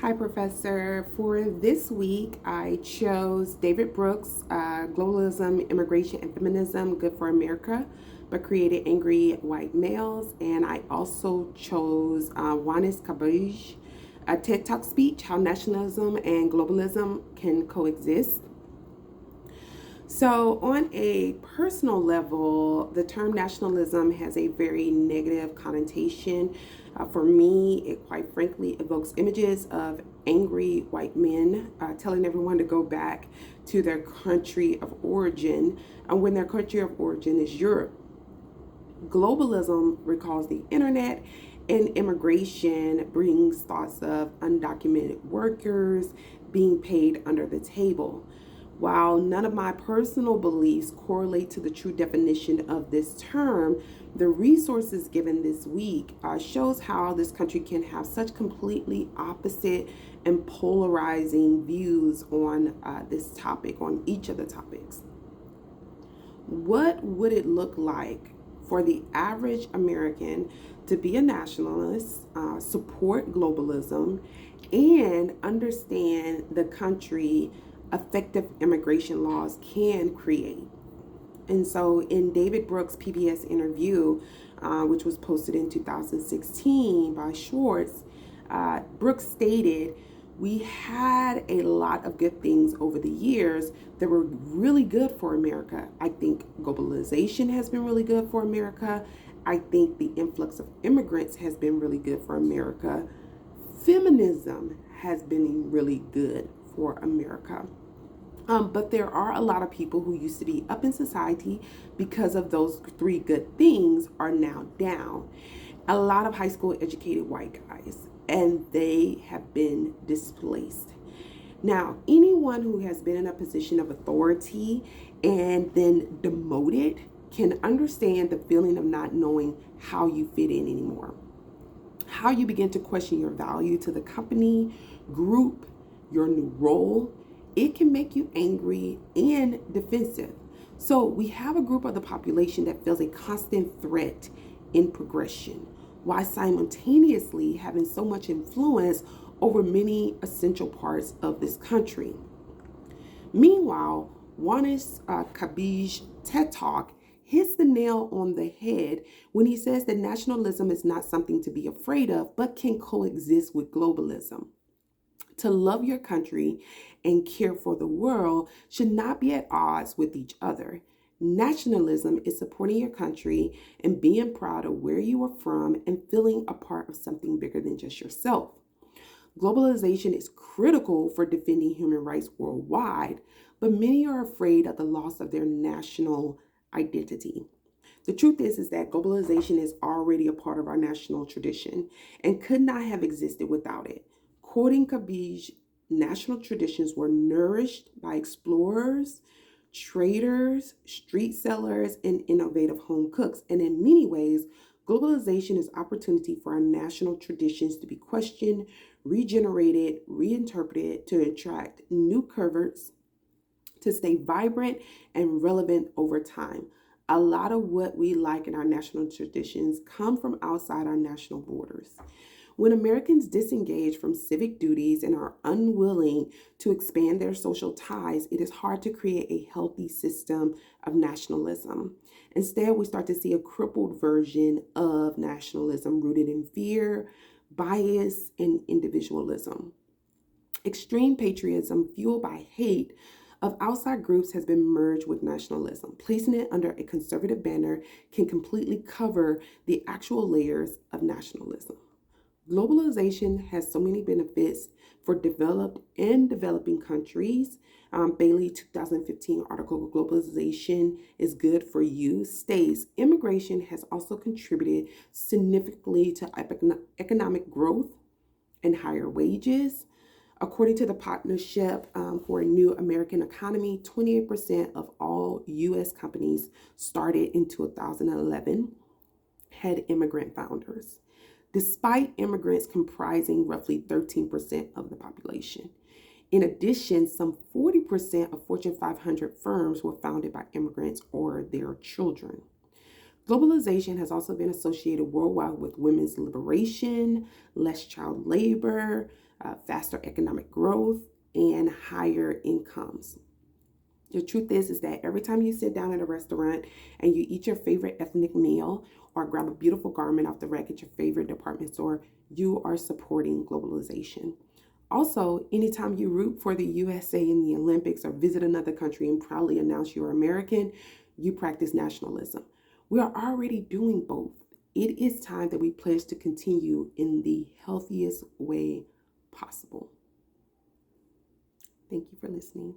Hi, Professor. For this week, I chose David Brooks' Globalism, Immigration, and Feminism Good for America, but created angry white males. And I also chose Wanis Kabuj, a TED Talk speech, How Nationalism and Globalism Can Coexist. So, on a personal level, the term nationalism has a very negative connotation. For me, it quite frankly evokes images of angry white men telling everyone to go back to their country of origin, when their country of origin is Europe. Globalism recalls the internet, and immigration brings thoughts of undocumented workers being paid under the table. While none of my personal beliefs correlate to the true definition of this term, the resources given this week shows how this country can have such completely opposite and polarizing views on this topic, on each of the topics. What would it look like for the average American to be a nationalist, support globalism, and understand the country effective immigration laws can create? And so, in David Brooks' PBS interview, which was posted in 2016 by Schwartz, Brooks stated, "We had a lot of good things over the years that were really good for America. I think globalization has been really good for America. I think the influx of immigrants has been really good for America. Feminism has been really good for America." But there are a lot of people who used to be up in society because of those three good things are now down. A lot of high school educated white guys, and they have been displaced. Now, anyone who has been in a position of authority and then demoted can understand the feeling of not knowing how you fit in anymore. How you begin to question your value to the company, group, your new role, it can make you angry and defensive. So we have a group of the population that feels a constant threat in progression, while simultaneously having so much influence over many essential parts of this country. Meanwhile, Wanis Kabij TED Talk hits the nail on the head when he says that nationalism is not something to be afraid of, but can coexist with globalism. To love your country and care for the world should not be at odds with each other. Nationalism is supporting your country and being proud of where you are from and feeling a part of something bigger than just yourself. Globalization is critical for defending human rights worldwide, but many are afraid of the loss of their national identity. The truth is that globalization is already a part of our national tradition and could not have existed without it. Quoting Kabij, national traditions were nourished by explorers, traders, street sellers, and innovative home cooks. And in many ways, globalization is opportunity for our national traditions to be questioned, regenerated, reinterpreted to attract new converts, to stay vibrant and relevant over time. A lot of what we like in our national traditions come from outside our national borders. When Americans disengage from civic duties and are unwilling to expand their social ties, it is hard to create a healthy system of nationalism. Instead, we start to see a crippled version of nationalism rooted in fear, bias, and individualism. Extreme patriotism fueled by hate of outside groups has been merged with nationalism. Placing it under a conservative banner can completely cover the actual layers of nationalism. Globalization has so many benefits for developed and developing countries. Bailey 2015 article, Globalization is Good for You, states immigration has also contributed significantly to economic growth and higher wages. According to the Partnership for a New American Economy, 28% of all U.S. companies started in 2011 had immigrant founders, despite immigrants comprising roughly 13% of the population. In addition, some 40% of Fortune 500 firms were founded by immigrants or their children. Globalization has also been associated worldwide with women's liberation, less child labor, faster economic growth, and higher incomes. The truth is that every time you sit down at a restaurant and you eat your favorite ethnic meal or grab a beautiful garment off the rack at your favorite department store, you are supporting globalization. Also, anytime you root for the USA in the Olympics or visit another country and proudly announce you're American, you practice nationalism. We are already doing both. It is time that we pledge to continue in the healthiest way possible. Thank you for listening.